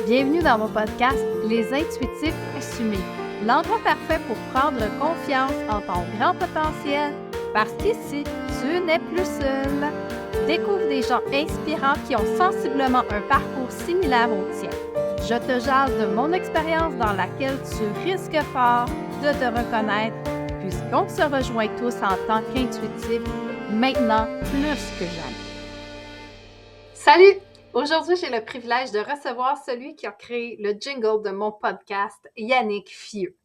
Bienvenue dans mon podcast Les Intuitifs Assumés, l'endroit parfait pour prendre confiance en ton grand potentiel, parce qu'ici, tu n'es plus seul. Découvre des gens inspirants qui ont sensiblement un parcours similaire au tien. Je te jase de mon expérience dans laquelle tu risques fort de te reconnaître, puisqu'on se rejoint tous en tant qu'intuitifs, maintenant plus que jamais. Salut! Aujourd'hui, j'ai le privilège de recevoir celui qui a créé le jingle de mon podcast, Yannick Fieux.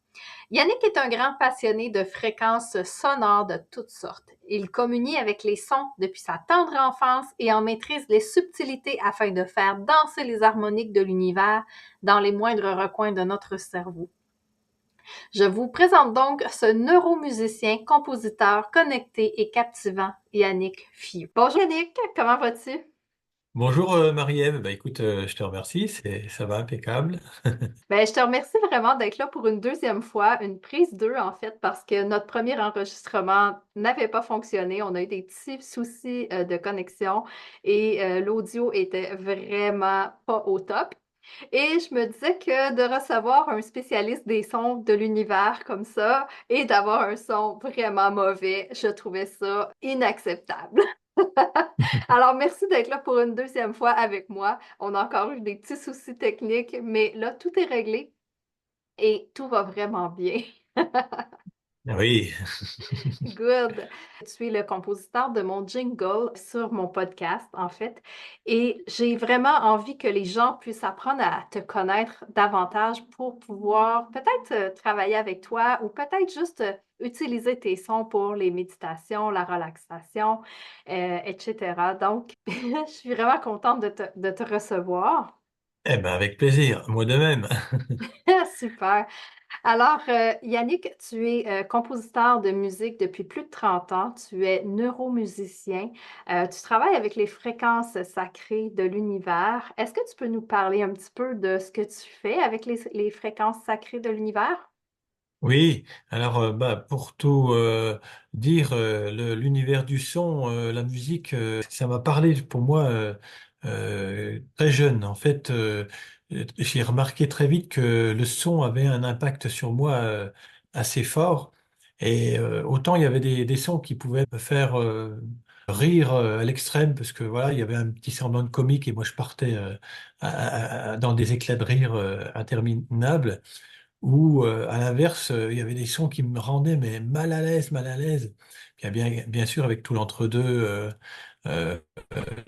Yannick est un grand passionné de fréquences sonores de toutes sortes. Il communie avec les sons depuis sa tendre enfance et en maîtrise les subtilités afin de faire danser les harmoniques de l'univers dans les moindres recoins de notre cerveau. Je vous présente donc ce neuromusicien, compositeur, connecté et captivant, Yannick Fieux. Bonjour Yannick, comment vas-tu? Bonjour Marie-Ève, écoute, je te remercie, ça va impeccable. Ben, je te remercie vraiment d'être là pour une deuxième fois, une prise 2 en fait, parce que notre premier enregistrement n'avait pas fonctionné. On a eu des petits soucis de connexion et l'audio était vraiment pas au top. Et je me disais que de recevoir un spécialiste des sons de l'univers comme ça et d'avoir un son vraiment mauvais, je trouvais ça inacceptable. Alors, merci d'être là pour une deuxième fois avec moi. On a encore eu des petits soucis techniques, mais là, tout est réglé et tout va vraiment bien. Oui, Good. Tu es le compositeur de mon jingle sur mon podcast, en fait, et j'ai vraiment envie que les gens puissent apprendre à te connaître davantage pour pouvoir peut-être travailler avec toi ou peut-être juste utiliser tes sons pour les méditations, la relaxation, etc. Donc, je suis vraiment contente de te recevoir. eh ben avec plaisir, moi de même. Super. Alors, Yannick, tu es compositeur de musique depuis plus de 30 ans. Tu es neuromusicien. Tu travailles avec les fréquences sacrées de l'univers. Est-ce que tu peux nous parler un petit peu de ce que tu fais avec les fréquences sacrées de l'univers? Oui, alors pour tout dire, l'univers du son, la musique, ça m'a parlé pour moi très jeune. En fait, j'ai remarqué très vite que le son avait un impact sur moi assez fort. Et autant il y avait des sons qui pouvaient me faire rire à l'extrême, parce que voilà, il y avait un petit semblant de comique et moi je partais dans des éclats de rire interminables. Ou à l'inverse, il y avait des sons qui me rendaient mais mal à l'aise, mal à l'aise. Puis bien sûr avec tout l'entre-deux, euh,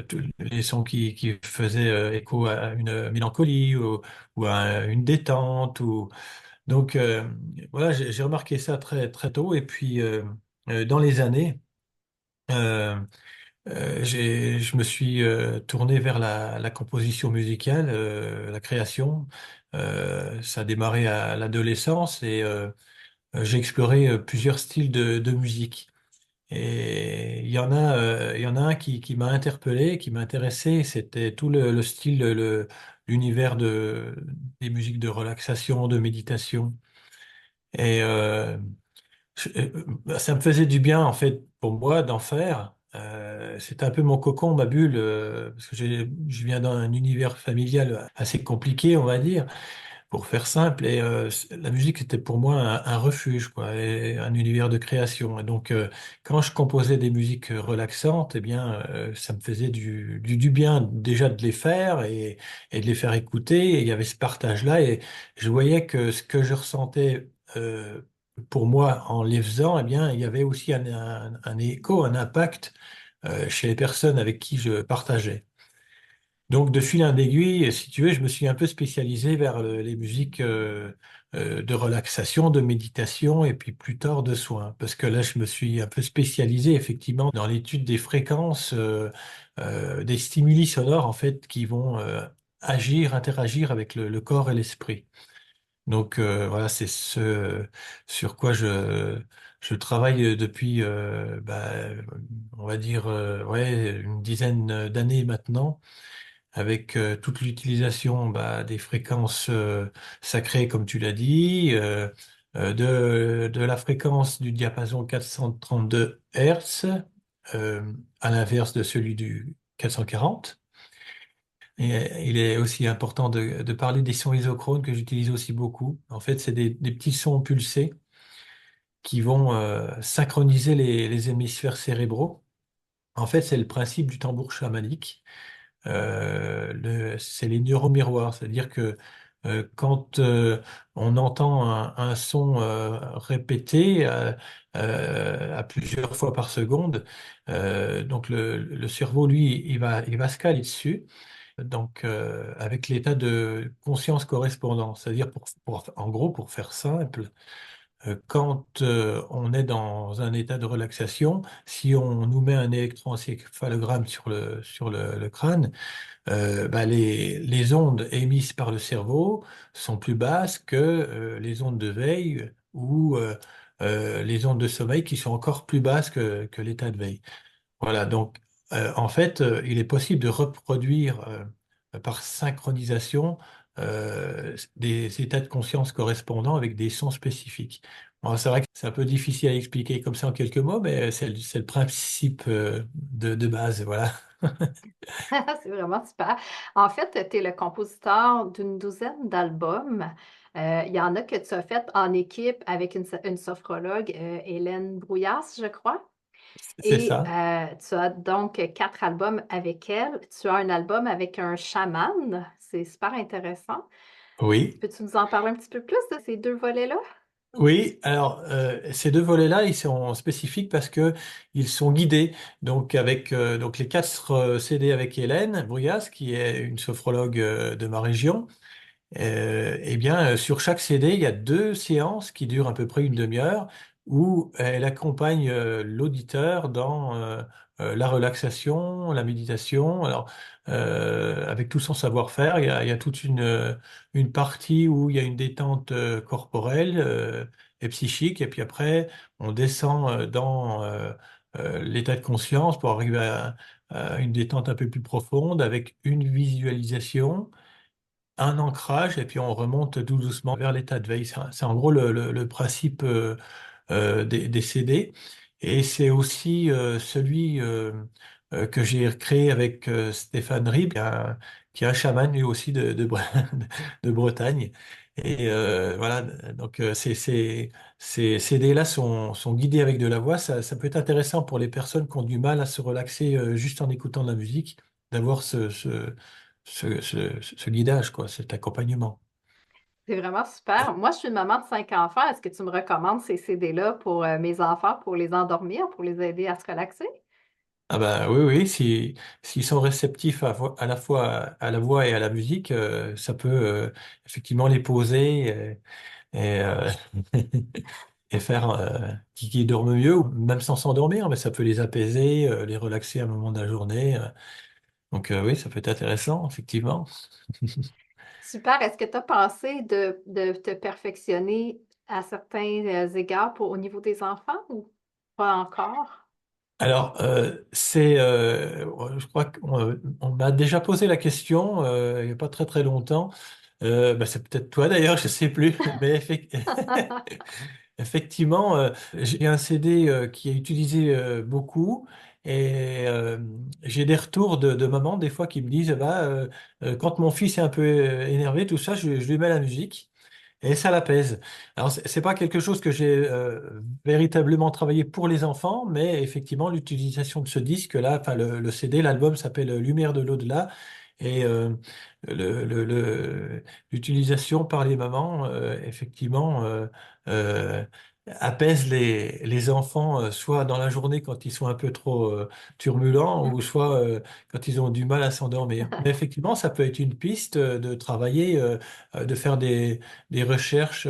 tous les sons qui faisaient écho à une mélancolie ou à une détente. Donc voilà, j'ai remarqué ça très très tôt. Et puis dans les années, euh, je me suis tourné vers la composition musicale, la création. Ça a démarré à l'adolescence et j'ai exploré plusieurs styles de musique. Et il y en a un qui m'a interpellé, qui m'a intéressé, c'était tout le style, l'univers des musiques de relaxation, de méditation. Et ça me faisait du bien, en fait, pour moi, d'en faire. C'était un peu mon cocon, ma bulle, parce que je viens d'un univers familial assez compliqué, on va dire, pour faire simple. Et la musique, c'était pour moi un refuge, quoi, et un univers de création. Et donc, quand je composais des musiques relaxantes, eh bien, ça me faisait du bien déjà de les faire et de les faire écouter. Et il y avait ce partage-là, et je voyais que ce que je ressentais pour moi en les faisant, eh bien, il y avait aussi un écho, un impact chez les personnes avec qui je partageais. Donc, de fil en aiguille, si tu veux, je me suis un peu spécialisé vers les musiques de relaxation, de méditation et puis plus tard de soins. Parce que là, je me suis un peu spécialisé effectivement dans l'étude des fréquences, des stimuli sonores en fait qui vont agir, interagir avec le corps et l'esprit. Donc voilà, c'est ce sur quoi je travaille depuis, on va dire, ouais, une dizaine d'années maintenant avec toute l'utilisation des fréquences sacrées, comme tu l'as dit, de la fréquence du diapason 432 Hz, à l'inverse de celui du 440. Et il est aussi important de parler des sons isochrones que j'utilise aussi beaucoup. En fait, c'est des petits sons pulsés qui vont synchroniser les hémisphères cérébraux. En fait, c'est le principe du tambour chamanique. C'est les neuromiroirs, c'est-à-dire que quand on entend un son répété à plusieurs fois par seconde, donc le cerveau, lui, il va se caler dessus, donc avec l'état de conscience correspondant. C'est-à-dire, en gros, pour faire simple, quand on est dans un état de relaxation, si on nous met un électroencéphalogramme sur le crâne, bah, les ondes émises par le cerveau sont plus basses que les ondes de veille ou les ondes de sommeil qui sont encore plus basses que l'état de veille. Voilà, donc en fait, il est possible de reproduire par synchronisation des états de conscience correspondants avec des sons spécifiques. Bon, c'est vrai que c'est un peu difficile à expliquer comme ça en quelques mots, mais c'est le principe de base, voilà. C'est vraiment super. En fait, tu es le compositeur d'une douzaine d'albums. Il y en a que tu as fait en équipe avec une sophrologue, Hélène Brouillard, je crois. C'est Et ça. tu as donc 4 albums avec elle. Tu as un album avec un chaman. C'est super intéressant. Oui. Peux-tu nous en parler un petit peu plus de ces 2 volets-là? Oui, alors ces deux volets-là, ils sont spécifiques parce que ils sont guidés. Donc avec donc les 4 CD avec Hélène Bruyas, qui est une sophrologue de ma région. Eh bien, sur chaque CD, il y a 2 séances qui durent à peu près une demi-heure où elle accompagne l'auditeur dans la relaxation, la méditation. Alors, avec tout son savoir-faire, il y a toute une partie où il y a une détente corporelle et psychique, et puis après, on descend dans l'état de conscience pour arriver à une détente un peu plus profonde avec une visualisation, un ancrage, et puis on remonte tout doucement vers l'état de veille. C'est en gros le principe des CD. Et c'est aussi celui que j'ai créé avec Stéphane Rib, qui est un chaman lui aussi de Bretagne. Et voilà, donc ces CD-là sont guidés avec de la voix. Ça peut être intéressant pour les personnes qui ont du mal à se relaxer juste en écoutant de la musique, d'avoir ce guidage, quoi, cet accompagnement. C'est vraiment super. Moi, je suis une maman de 5 enfants. Est-ce que tu me recommandes ces CD-là pour mes enfants, pour les endormir, pour les aider à se relaxer? Ah bah oui, oui, s'ils sont réceptifs à la fois à la voix et à la musique, ça peut effectivement les poser et et faire qu'ils dorment mieux, ou même sans s'endormir, mais ça peut les apaiser, les relaxer à un moment de la journée. Donc oui, ça peut être intéressant, effectivement. Super. Est-ce que tu as pensé de te perfectionner à certains égards au niveau des enfants ou pas encore? Alors, je crois qu'on m'a déjà posé la question il n'y a pas très très longtemps. Bah, c'est peut-être toi d'ailleurs, je sais plus. Mais effectivement, j'ai un CD qui est utilisé beaucoup, et j'ai des retours de mamans des fois qui me disent, bah, quand mon fils est un peu énervé, tout ça, je lui mets la musique. Et ça l'apaise. Alors, c'est pas quelque chose que j'ai véritablement travaillé pour les enfants, mais effectivement, l'utilisation de ce disque-là, enfin, le CD, l'album s'appelle Lumière de l'au-delà, et l'utilisation par les mamans, effectivement, euh, apaise les enfants, soit dans la journée quand ils sont un peu trop turbulents, ou soit quand ils ont du mal à s'endormir. Mais effectivement, ça peut être une piste de travailler, de faire des recherches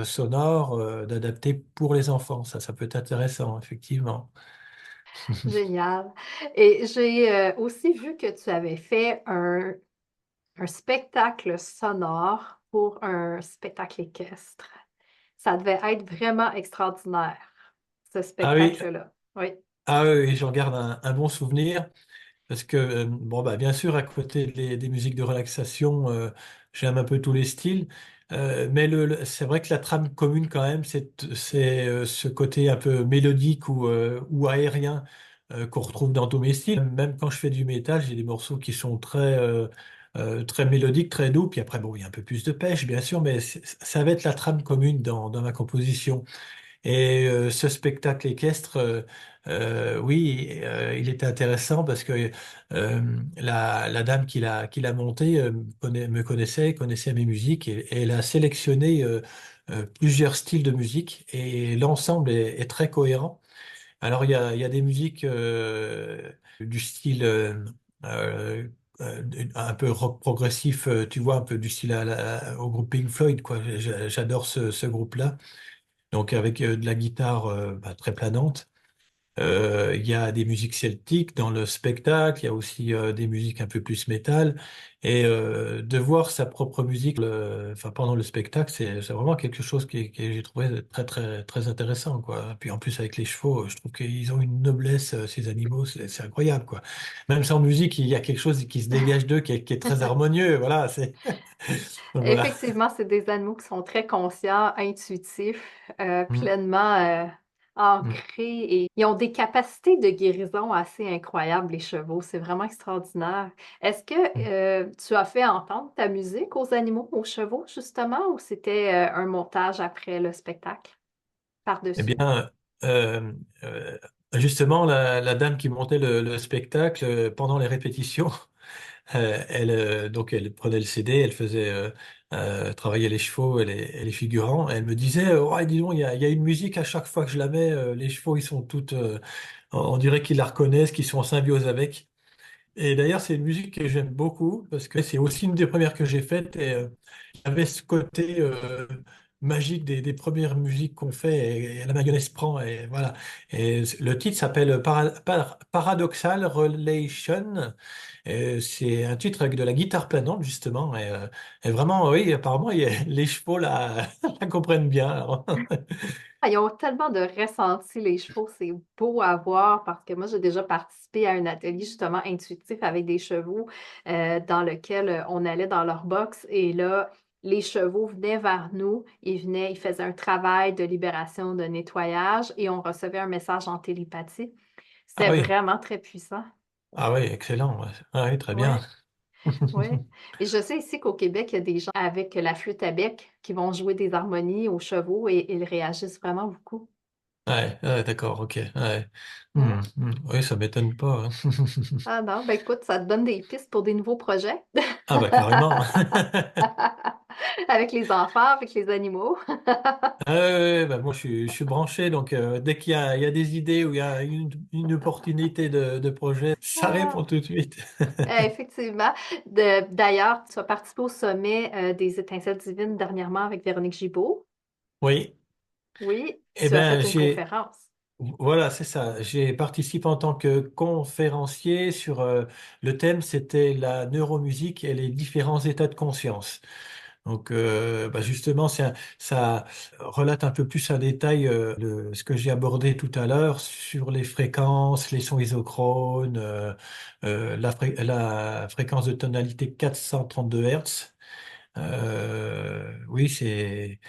sonores d'adapter pour les enfants. Ça peut être intéressant, effectivement. Génial. Et j'ai aussi vu que tu avais fait un spectacle sonore pour un spectacle équestre. Ça devait être vraiment extraordinaire, ce Ah oui, spectacle-là. Oui. ah oui, oui, j'en garde un bon souvenir. Parce que, bon, bah, bien sûr, à côté des musiques de relaxation, j'aime un peu tous les styles. Mais c'est vrai que la trame commune, quand même, c'est ce côté un peu mélodique ou aérien qu'on retrouve dans tous mes styles. Même quand je fais du métal, j'ai des morceaux qui sont très très mélodique, très doux. Puis après, bon, il y a un peu plus de pêche, bien sûr, mais ça va être la trame commune dans ma composition. Et ce spectacle équestre, oui, il était intéressant parce que la dame qui l'a monté me connaissait mes musiques et elle a sélectionné plusieurs styles de musique et l'ensemble est très cohérent. Alors il y a des musiques du style euh, un peu rock progressif, tu vois, un peu du style au groupe Pink Floyd, quoi. J'adore ce groupe-là. Donc avec de la guitare très planante. Il y a des musiques celtiques dans le spectacle, il y a aussi des musiques un peu plus métal. Et de voir sa propre musique pendant le spectacle, c'est vraiment quelque chose que j'ai trouvé très, très, très intéressant, quoi. Puis en plus avec les chevaux, je trouve qu'ils ont une noblesse, ces animaux, c'est incroyable, quoi. Même sans musique, il y a quelque chose qui se dégage d'eux qui est très harmonieux, voilà. Donc voilà. Effectivement, c'est des animaux qui sont très conscients, intuitifs, Mm, pleinement mm. ancrés et ils ont des capacités de guérison assez incroyables, les chevaux. C'est vraiment extraordinaire. Est-ce que Mm. tu as fait entendre ta musique aux animaux, aux chevaux, justement, ou c'était un montage après le spectacle, Eh par-dessus? bien, euh, euh, justement, la dame qui montait le spectacle pendant les répétitions, donc elle prenait le CD, elle faisait travailler les chevaux et les figurants. Elle me disait, ouais, dis donc, il y a une musique à chaque fois que je la mets, les chevaux, ils sont toutes, on dirait qu'ils la reconnaissent, qu'ils sont en symbiose avec. Et d'ailleurs, c'est une musique que j'aime beaucoup parce que c'est aussi une des premières que j'ai faites et il y avait ce côté magique des premières musiques qu'on fait et la mayonnaise prend et voilà. Et le titre s'appelle Paradoxal Relation. Et c'est un titre avec de la guitare planante justement et vraiment, oui, apparemment, les chevaux la comprennent bien. Alors. Ah, ils ont tellement de ressentis, les chevaux, c'est beau à voir parce que moi, j'ai déjà participé à un atelier justement intuitif avec des chevaux dans lequel on allait dans leur box et là, les chevaux venaient vers nous, ils faisaient un travail de libération, de nettoyage et on recevait un message en télépathie. Ah C'était oui, vraiment très puissant. ah oui, excellent. Ouais. Ah oui, très bien. Ouais, ouais. Et je sais ici qu'au Québec, il y a des gens avec la flûte à bec qui vont jouer des harmonies aux chevaux et ils réagissent vraiment beaucoup. Ouais, ouais, d'accord, ok. Ouais. Ouais. Oui, ça m'étonne pas. Hein. Ah non, ben écoute, ça te donne des pistes pour des nouveaux projets Ah bah carrément. avec les enfants, avec les animaux. Ah, ouais, ouais, bah, moi je suis branché, donc dès il y a des idées ou il y a une opportunité de projet, ça Ah, répond tout de suite. effectivement. D'ailleurs, tu as participé au sommet des Étincelles divines dernièrement avec Véronique Gibault. Oui, Oui, eh tu as ben fait une conférence. voilà, c'est ça. J'ai participé en tant que conférencier sur le thème, c'était la neuromusique et les différents états de conscience. Donc, justement, ça relate un peu plus en détail ce que j'ai abordé tout à l'heure sur les fréquences, les sons isochrones, la fréquence de tonalité 432 Hertz. Oui, c'est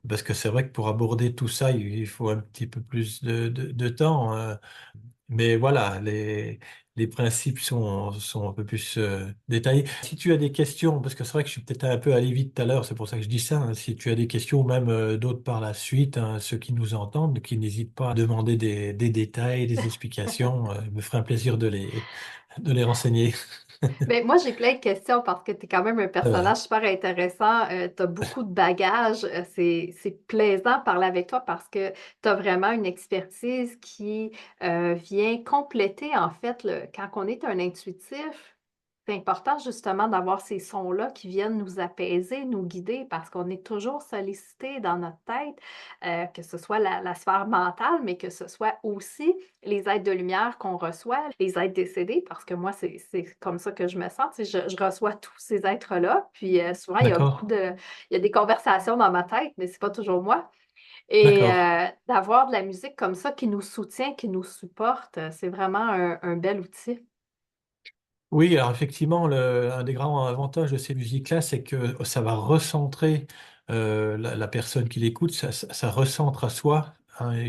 parce que c'est vrai que pour aborder tout ça, il faut un petit peu plus de temps. Mais voilà, les principes sont un peu plus détaillés. Si tu as des questions, parce que c'est vrai que je suis peut-être un peu allé vite tout à l'heure, c'est pour ça que je dis ça. Hein, si tu as des questions, ou même d'autres par la suite, hein, ceux qui nous entendent, qui n'hésitent pas à demander des détails, des explications, il me ferait un plaisir de les renseigner. Ben, moi, j'ai plein de questions parce que tu es quand même un Ah bah, personnage super intéressant. Tu as beaucoup de bagages. C'est plaisant de parler avec toi parce que tu as vraiment une expertise qui vient compléter, en fait, quand on est un intuitif. C'est important justement d'avoir ces sons-là qui viennent nous apaiser, nous guider parce qu'on est toujours sollicité dans notre tête, que ce soit la sphère mentale, mais que ce soit aussi les êtres de lumière qu'on reçoit, les êtres décédés, parce que moi, c'est comme ça que je me sens. Tu sais, je reçois tous ces êtres-là. Puis souvent, il y a beaucoup d'accord, il y a des conversations dans ma tête, mais c'est pas toujours moi. Et d'accord. d'avoir de la musique comme ça qui nous soutient, qui nous supporte, c'est vraiment un bel outil. Oui, alors effectivement, un des grands avantages de ces musiques-là, c'est que ça va recentrer la personne qui l'écoute, ça recentre à soi. Hein, il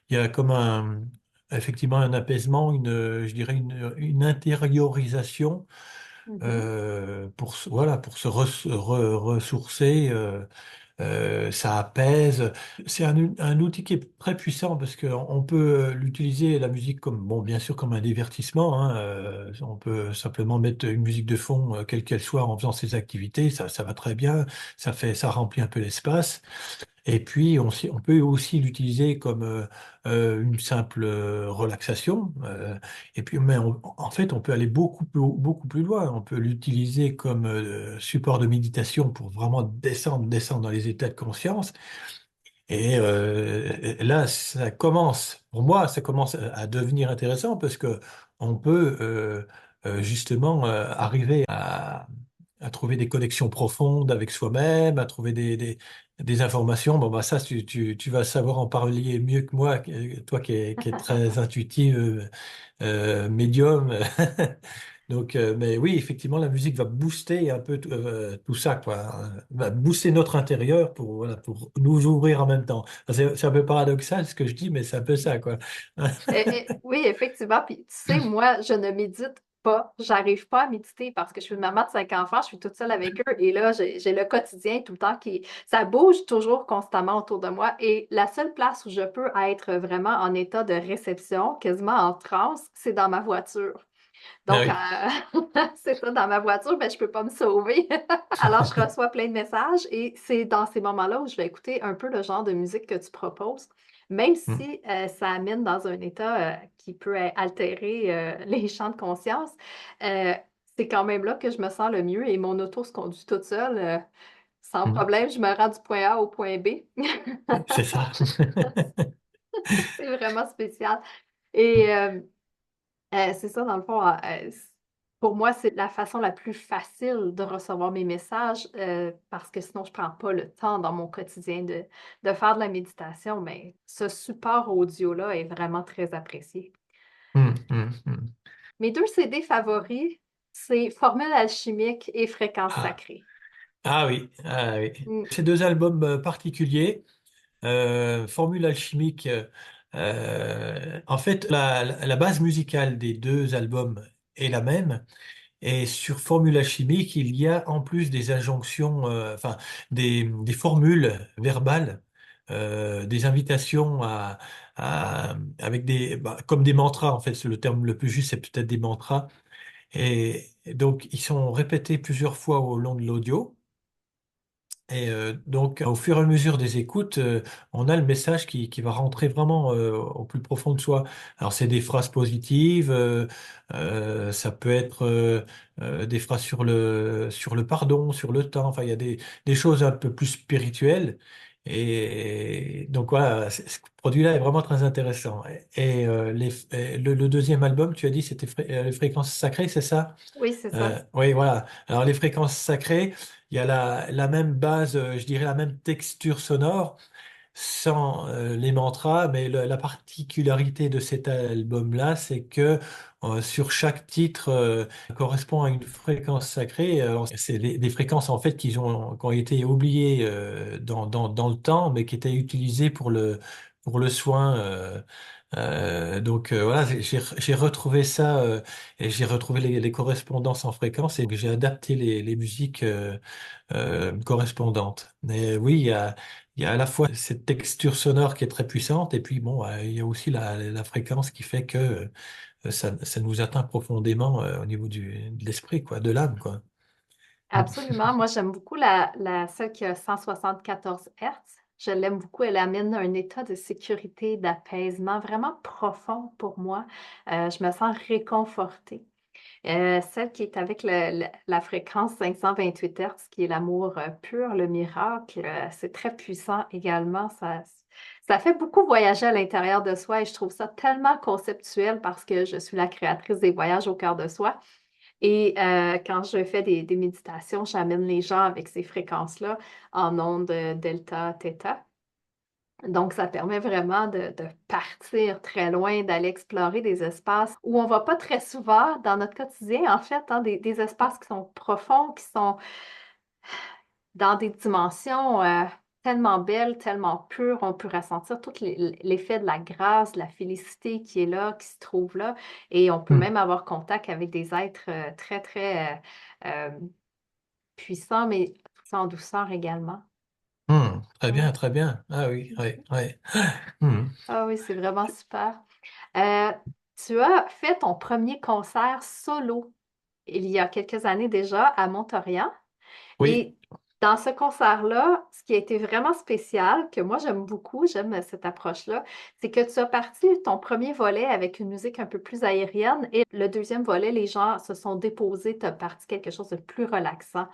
y a comme effectivement un apaisement, je dirais une intériorisation Mhm. voilà, pour se ressourcer. Ça apaise. C'est un outil qui est très puissant parce qu'on peut l'utiliser, la musique, comme, bon, bien sûr, comme un divertissement, hein. On peut simplement mettre une musique de fond, quelle qu'elle soit, en faisant ses activités. Ça va très bien. Ça remplit un peu l'espace. Et puis, on peut aussi l'utiliser comme une simple relaxation. Et puis, mais en fait, on peut aller beaucoup plus loin. On peut l'utiliser comme support de méditation pour vraiment descendre dans les états de conscience. Et là, pour moi, ça commence à devenir intéressant parce que on peut justement arriver à trouver des connexions profondes avec soi-même, à trouver des informations. Bon, bah ça, tu vas savoir en parler mieux que moi, toi qui es très intuitive, médium. Donc, mais oui, effectivement, la musique va booster un peu tout ça, quoi. Va booster notre intérieur pour, voilà, pour nous ouvrir en même temps. Enfin, c'est un peu paradoxal ce que je dis, mais c'est un peu ça, quoi. Oui, effectivement. Puis, tu sais, moi, je ne médite pas. J'arrive pas à méditer parce que je suis une maman de 5 enfants, je suis toute seule avec eux. Et là, j'ai le quotidien tout le temps ça bouge toujours constamment autour de moi. Et la seule place où je peux être vraiment en état de réception, quasiment en transe, c'est dans ma voiture. Ah Donc, oui. c'est ça, dans ma voiture, ben, je peux pas me sauver. Alors, je reçois plein de messages et c'est dans ces moments-là où je vais écouter un peu le genre de musique que tu proposes, même Mm. si ça amène dans un état qui peut altérer les champs de conscience. euh, c'est quand même là que je me sens le mieux et mon auto se conduit toute seule. Sans Mm. problème, je me rends du point A au point B. C'est ça. C'est vraiment spécial. Et c'est ça, dans le fond. Pour moi, c'est la façon la plus facile de recevoir mes messages parce que sinon, je prends pas le temps dans mon quotidien de faire de la méditation. Mais ce support audio-là est vraiment très apprécié. Mm, mm, mm. Mes deux CD favoris, c'est Formule alchimique et Fréquence Ah. sacrée. Ah oui, ah oui. Mm. Ces deux albums particuliers, Formule alchimique, en fait, la base musicale des deux albums est la même. Et sur formule alchimique, il y a en plus des injonctions, enfin des formules verbales, des invitations avec comme des mantras. En fait, c'est le terme le plus juste, c'est peut-être des mantras. Et donc, ils sont répétés plusieurs fois au long de l'audio. Et donc, au fur et à mesure des écoutes, on a le message qui va rentrer vraiment au plus profond de soi. Alors, c'est des phrases positives, ça peut être des phrases sur le pardon, sur le temps. Enfin, il y a des choses un peu plus spirituelles. Et donc, voilà, ce produit-là est vraiment très intéressant. Le deuxième album, tu as dit, c'était les fréquences sacrées, c'est ça? Oui, c'est ça. Oui, voilà. Alors les fréquences sacrées, il y a la même base, je dirais la même texture sonore, sans les mantras, mais la particularité de cet album-là, c'est que sur chaque titre correspond à une fréquence sacrée. Alors, c'est des fréquences en fait qui ont été oubliées dans le temps, mais qui étaient utilisées pour le soin. Donc voilà, j'ai retrouvé ça et j'ai retrouvé les correspondances en fréquence et j'ai adapté les musiques correspondantes. Mais oui, il y a à la fois cette texture sonore qui est très puissante et puis bon, il y a aussi la fréquence qui fait que ça nous atteint profondément au niveau de l'esprit, quoi, de l'âme, quoi. Mm. Absolument. Moi, j'aime beaucoup celle qui a 174 Hertz. Je l'aime beaucoup. Elle amène un état de sécurité, d'apaisement vraiment profond pour moi. Je me sens réconfortée. Celle qui est avec la fréquence 528 Hertz, qui est l'amour pur, le miracle, c'est très puissant également. Ça fait beaucoup voyager à l'intérieur de soi et je trouve ça tellement conceptuel parce que je suis la créatrice des voyages au cœur de soi. Et quand je fais des méditations, j'amène les gens avec ces fréquences-là en ondes delta, theta. Donc, ça permet vraiment de partir très loin, d'aller explorer des espaces où on va pas très souvent dans notre quotidien, en fait, hein, des espaces qui sont profonds, qui sont dans des dimensions tellement belle, tellement pure. On peut ressentir tout l'effet de la grâce, de la félicité qui est là, qui se trouve là. Et on peut Hmm. même avoir contact avec des êtres très, très puissants, mais tout en douceur également. Très Ouais. bien, très bien. Ah oui, oui, oui. Hmm. Ah oui, c'est vraiment super. Euh, Tu as fait ton premier concert solo il y a quelques années déjà à Montauban. Oui, Et dans ce concert-là, ce qui a été vraiment spécial, que moi j'aime beaucoup, j'aime cette approche-là, c'est que tu as parti ton premier volet avec une musique un peu plus aérienne et le deuxième volet, les gens se sont déposés, tu as parti quelque chose de plus relaxant.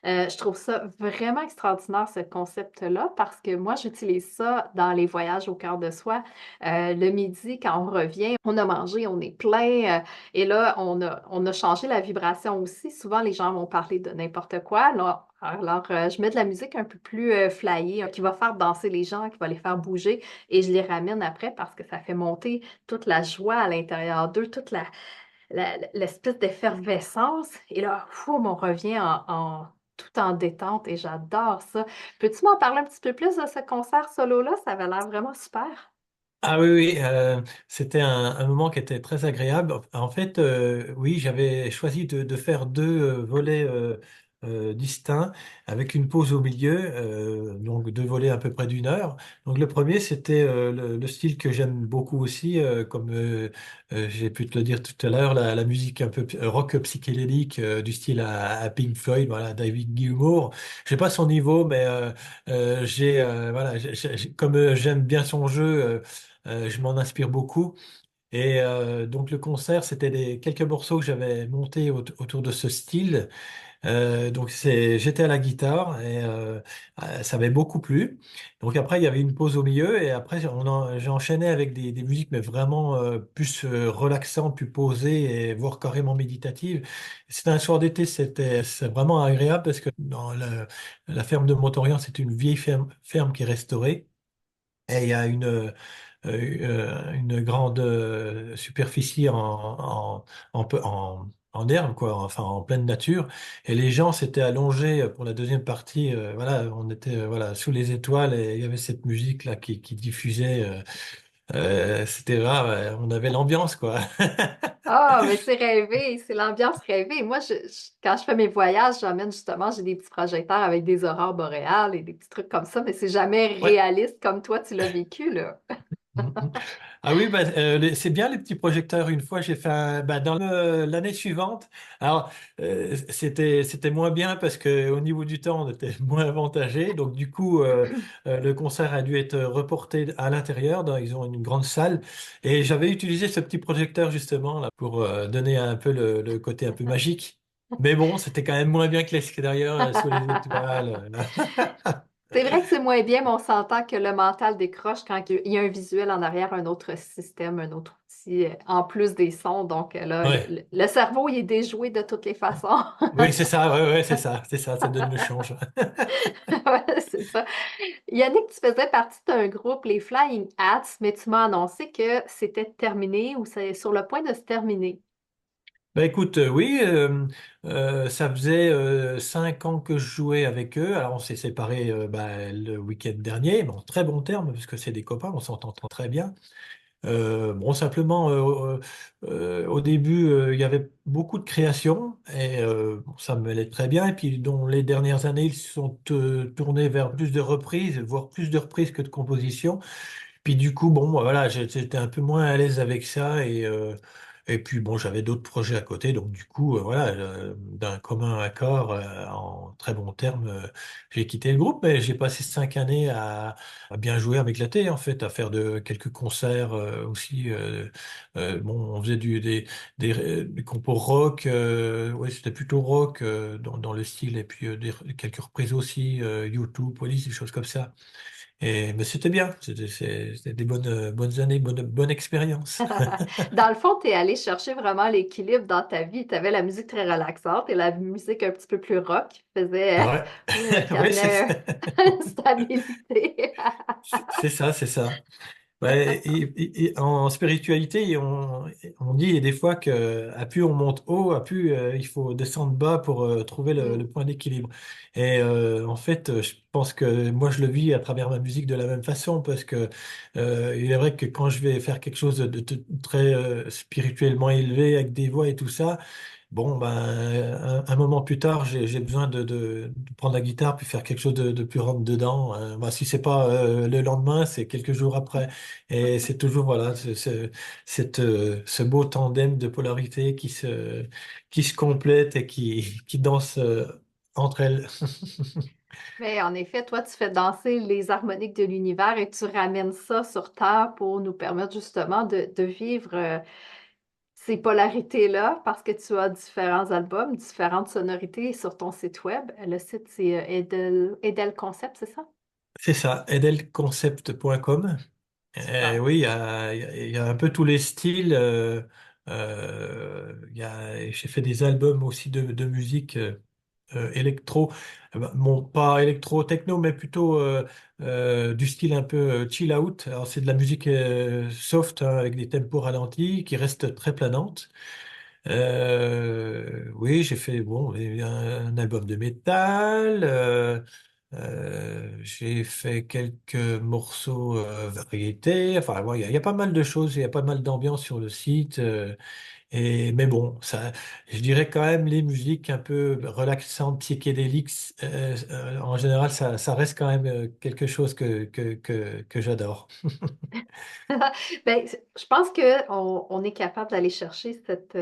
Je trouve ça vraiment extraordinaire, ce concept-là, parce que moi, j'utilise ça dans les voyages au cœur de soi. Le midi, quand on revient, on a mangé, on est plein, et là, on a changé la vibration aussi. Souvent, les gens vont parler de n'importe quoi. Alors, je mets de la musique un peu plus flyée, qui va faire danser les gens, qui va les faire bouger, et je les ramène après parce que ça fait monter toute la joie à l'intérieur d'eux, toute l'espèce d'effervescence. Et là, on revient tout en détente et j'adore ça. Peux-tu m'en parler un petit peu plus de ce concert solo-là? Ça avait l'air vraiment super. ah oui, oui, c'était un moment qui était très agréable. En fait, oui, j'avais choisi de faire deux volets distincts avec une pause au milieu, donc deux volets à peu près d'une heure. Donc le premier, c'était le style que j'aime beaucoup aussi, comme j'ai pu te le dire tout à l'heure, la musique un peu rock psychédélique du style à Pink Floyd, voilà, David Gilmour. Je sais pas son niveau, mais voilà, comme j'aime bien son jeu. Je m'en inspire beaucoup. Et donc le concert, c'était quelques morceaux que j'avais montés autour de ce style. Donc j'étais à la guitare et ça m'avait beaucoup plu. Donc après, il y avait une pause au milieu et après, j'ai enchaîné avec des musiques, mais vraiment plus relaxantes, plus posées et voire carrément méditatives. C'était un soir d'été, c'est vraiment agréable parce que dans la ferme de Montorient, c'est une vieille ferme qui est restaurée. Et il y a une grande superficie en herbe, quoi, enfin en pleine nature. Et les gens s'étaient allongés pour la deuxième partie. Voilà, on était voilà sous les étoiles et il y avait cette musique là qui diffusait. C'était rare, on avait l'ambiance, quoi. Ah, mais c'est rêvé, c'est l'ambiance rêvée. Moi, quand je fais mes voyages, j'emmène justement, j'ai des petits projecteurs avec des aurores boréales et des petits trucs comme ça, mais c'est jamais Ouais. réaliste comme toi, tu l'as vécu, là. Mhm. Ah oui, bah, c'est bien les petits projecteurs. Une fois, j'ai fait bah, dans l'année suivante. Alors, c'était moins bien parce que au niveau du temps, on était moins avantagé. Donc, du coup, le concert a dû être reporté à l'intérieur. Ils ont une grande salle et j'avais utilisé ce petit projecteur justement là pour donner un peu le côté un peu magique. Mais bon, c'était quand même moins bien que l'extérieur sous les étoiles. C'est vrai que c'est moins bien, mais on s'entend que le mental décroche quand il y a un visuel en arrière, un autre système, un autre outil, en plus des sons. Donc là, le, Ouais. le- le cerveau, il est déjoué de toutes les façons. Oui, c'est ça. Ouais, ouais, c'est ça. Ça donne le change. Ouais, c'est ça. Yannick, tu faisais partie d'un groupe, les Flying Hats, mais tu m'as annoncé que c'était terminé ou c'est sur le point de se terminer. Bah écoute, oui, ça faisait 5 ans que je jouais avec eux. Alors on s'est séparés bah, le week-end dernier, mais en très bon terme, parce que c'est des copains, on s'entend très bien. Bon, simplement, au début, il y avait beaucoup de création et bon, ça me allait très bien. Et puis, dans les dernières années, ils se sont tournés vers plus de reprises, voire plus de reprises que de compositions. Puis du coup, bon, moi, voilà, j'étais un peu moins à l'aise avec ça et puis bon, j'avais d'autres projets à côté, donc du coup, voilà, d'un commun accord, en très bons termes, j'ai quitté le groupe, mais j'ai passé 5 années à bien jouer, à m'éclater en fait, à faire de quelques concerts aussi. Bon, on faisait des compos rock, ouais, c'était plutôt rock dans le style, et puis quelques reprises aussi, YouTube, Police, des choses comme ça. Mais c'était bien, c'était des bonnes années, bonne expérience. Dans le fond, tu es allé chercher vraiment l'équilibre dans ta vie. Tu avais la musique très relaxante et la musique un petit peu plus rock qui faisait, Ouais, qui ouais, amenait une stabilité. c'est ça, c'est ça. Ouais, et en spiritualité, on dit des fois que à plus on monte haut, à plus il faut descendre bas pour trouver Mm. le point d'équilibre. Et en fait, je pense que moi je le vis à travers ma musique de la même façon parce que il est vrai que quand je vais faire quelque chose de très spirituellement élevé avec des voix et tout ça. Bon, ben, un moment plus tard, j'ai besoin de prendre la guitare puis faire quelque chose de plus rentre dedans. Ben, si c'est pas le lendemain, c'est quelques jours après. Et c'est toujours voilà, ce beau tandem de polarité qui se complète et qui danse entre elles. Mais en effet, toi, tu fais danser les harmoniques de l'univers et tu ramènes ça sur Terre pour nous permettre justement de vivre ces polarités-là parce que tu as différents albums, différentes sonorités sur ton site web. Le site, c'est Edel Concept, c'est ça? C'est ça, edelconcept.com. Super. Oui, il y a un peu tous les styles. J'ai fait des albums aussi de musique électro. Bon, pas électro-techno, mais plutôt du style un peu chill out. Alors, c'est de la musique soft, hein, avec des tempos ralentis qui restent très planantes. Oui, j'ai fait bon, un album de métal. J'ai fait quelques morceaux variétés. Enfin, bon, il y a pas mal de choses, il y a pas mal d'ambiance sur le site. Mais bon, ça, je dirais quand même les musiques un peu relaxantes, psychédéliques. En général, ça reste quand même quelque chose que j'adore. Ben, je pense qu'on est capable d'aller chercher cette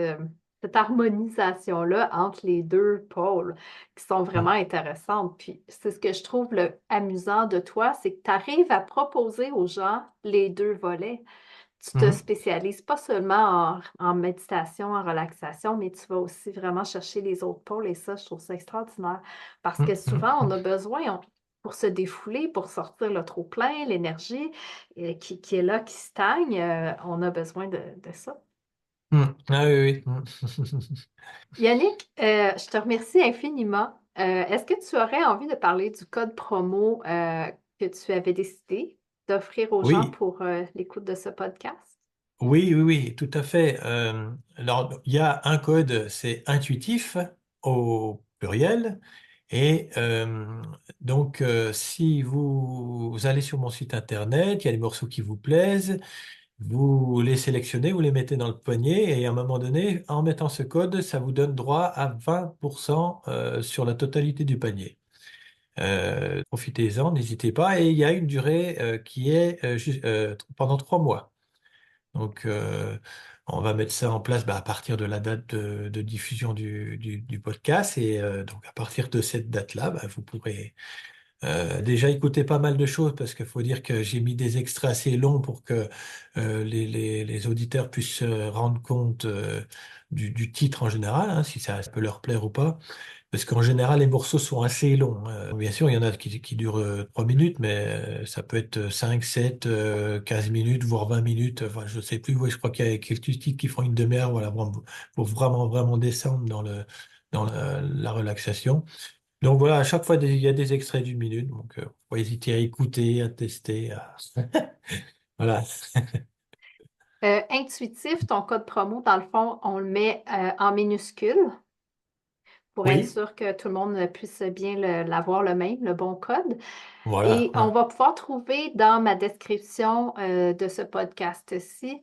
harmonisation-là entre les deux pôles qui sont vraiment Mm. intéressantes. Puis c'est ce que je trouve le amusant de toi, c'est que tu arrives à proposer aux gens les deux volets. Tu te Mhm. spécialises pas seulement en méditation, en relaxation, mais tu vas aussi vraiment chercher les autres pôles et ça, je trouve ça extraordinaire. Parce que Mm, souvent, mm, on a besoin, pour se défouler, pour sortir le trop-plein, l'énergie qui est là, qui stagne, on a besoin de ça. mm. Ah oui, oui. Mm. Yannick, je te remercie infiniment. Est-ce que tu aurais envie de parler du code promo que tu avais décidé d'offrir aux gens Oui, pour l'écoute de ce podcast? oui, tout à fait. Alors, il y a un code, c'est intuitif au pluriel. Et donc, si vous allez sur mon site internet, il y a des morceaux qui vous plaisent, vous les sélectionnez, vous les mettez dans le poignet, et à un moment donné, en mettant ce code, ça vous donne droit à 20% sur la totalité du panier. Profitez-en, n'hésitez pas. Et il y a une durée qui est pendant 3 mois. Donc, on va mettre ça en place à partir de la date de diffusion du podcast. Et donc, à partir de cette date-là, vous pourrez déjà écouter pas mal de choses parce qu'il faut dire que j'ai mis des extraits assez longs pour que les auditeurs puissent se rendre compte du titre en général, hein, si ça peut leur plaire ou pas. Parce qu'en général, les morceaux sont assez longs, hein. Bien sûr, il y en a qui durent 3 minutes, mais ça peut être 5, 7, 15 minutes, voire 20 minutes. Enfin, je sais plus. Ouais, je crois qu'il y a quelques titres qui font une demi-heure, voilà, pour vraiment descendre dans la relaxation. Donc voilà, à chaque fois, il y a des extraits d'une minute. Donc, faut pas hésiter à écouter, à tester. Voilà. Intuitif, ton code promo, dans le fond, on le met en minuscule pour être Oui, sûr que tout le monde puisse bien l'avoir le même, le bon code. voilà. Et on va pouvoir trouver dans ma description de ce podcast-ci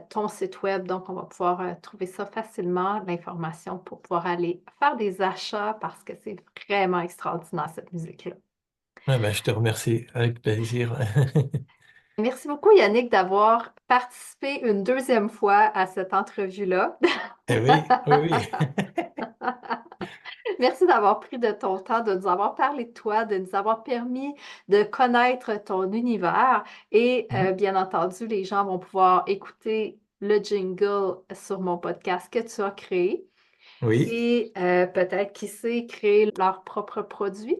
ton site web. Donc, on va pouvoir trouver ça facilement, l'information pour pouvoir aller faire des achats parce que c'est vraiment extraordinaire cette musique-là. Je te remercie, avec plaisir. Merci beaucoup, Yannick, d'avoir participé une deuxième fois à cette entrevue-là. Eh oui. Merci d'avoir pris de ton temps, de nous avoir parlé de toi, de nous avoir permis de connaître ton univers. Et Mhm. bien entendu, les gens vont pouvoir écouter le jingle sur mon podcast que tu as créé. Oui. Et peut-être, qui sait, créer leur propre produit.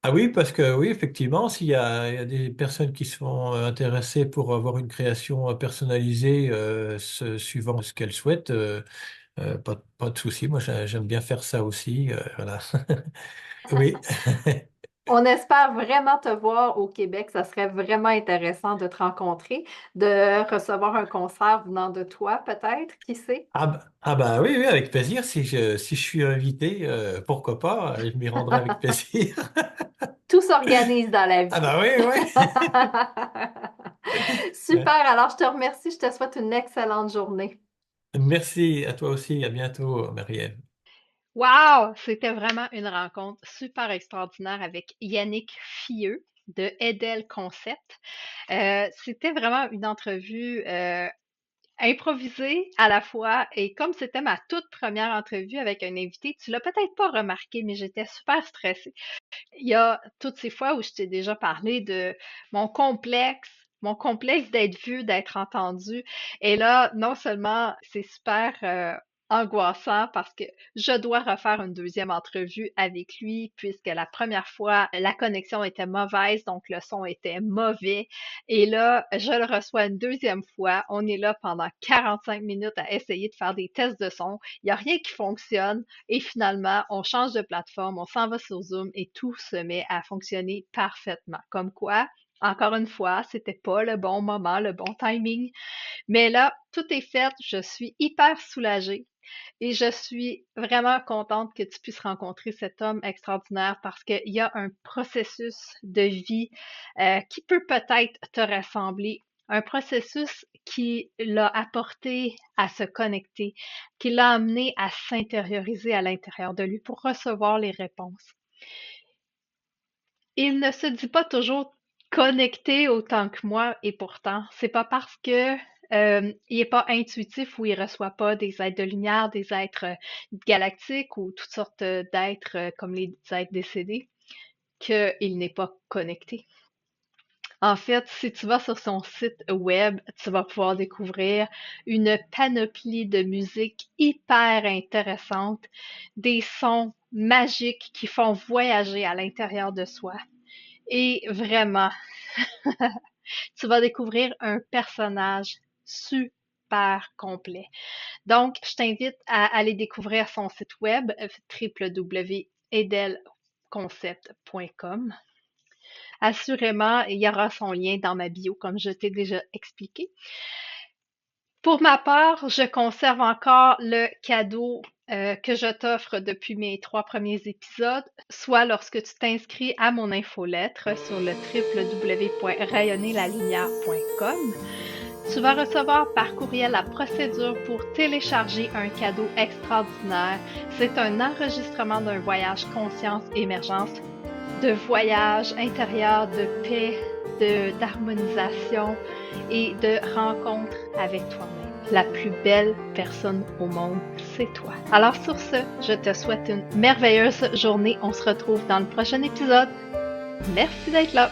Ah oui, parce que oui, effectivement, il y a des personnes qui sont intéressées pour avoir une création personnalisée suivant ce qu'elles souhaitent, pas de souci. Moi, j'aime bien faire ça aussi. Voilà. Oui. On espère vraiment te voir au Québec. Ça serait vraiment intéressant de te rencontrer, de recevoir un concert venant de toi, peut-être, qui sait? Ah bah oui, oui, avec plaisir. Si je suis invité, pourquoi pas, je m'y rendrai avec plaisir. Tout s'organise dans la Ah vie. bah oui, oui. Super, alors je te remercie, je te souhaite une excellente journée. Merci à toi aussi, à bientôt, Marielle. Wow! C'était vraiment une rencontre super extraordinaire avec Yannick Fieux de Edel Concept. C'était vraiment une entrevue improvisée à la fois et comme c'était ma toute première entrevue avec un invité, tu l'as peut-être pas remarqué, mais j'étais super stressée. Il y a toutes ces fois où je t'ai déjà parlé de mon complexe, mon complexe d'être vue, d'être entendue. Et là, non seulement c'est super angoissant parce que je dois refaire une deuxième entrevue avec lui puisque la première fois, la connexion était mauvaise, donc le son était mauvais. Et là, je le reçois une deuxième fois. On est là pendant 45 minutes à essayer de faire des tests de son. Il n'y a rien qui fonctionne. Et finalement, on change de plateforme, on s'en va sur Zoom et tout se met à fonctionner parfaitement. Comme quoi, encore une fois, c'était pas le bon moment, le bon timing. Mais là, tout est fait. Je suis hyper soulagée et je suis vraiment contente que tu puisses rencontrer cet homme extraordinaire parce qu'il y a un processus de vie qui peut peut-être te ressembler. Un processus qui l'a apporté à se connecter, qui l'a amené à s'intérioriser à l'intérieur de lui pour recevoir les réponses. Il ne se dit pas toujours connecté autant que moi et pourtant, c'est pas parce que il est pas intuitif ou il reçoit pas des êtres de lumière, des êtres galactiques ou toutes sortes d'êtres comme les êtres décédés qu'il n'est pas connecté. En fait, si tu vas sur son site web, tu vas pouvoir découvrir une panoplie de musique hyper intéressante, des sons magiques qui font voyager à l'intérieur de soi. Et vraiment, tu vas découvrir un personnage super complet. Donc, je t'invite à aller découvrir son site web www.edelconcept.com. Assurément, il y aura son lien dans ma bio, comme je t'ai déjà expliqué. Pour ma part, je conserve encore le cadeau que je t'offre depuis mes 3 premiers épisodes, soit lorsque tu t'inscris à mon infolettre sur le www.rayonnelalumière.com. Tu vas recevoir par courriel la procédure pour télécharger un cadeau extraordinaire. C'est un enregistrement d'un voyage conscience-émergence, de voyage intérieur, de paix, d'harmonisation et de rencontre avec toi-même. La plus belle personne au monde, c'est toi. Alors sur ce, je te souhaite une merveilleuse journée. On se retrouve dans le prochain épisode. Merci d'être là.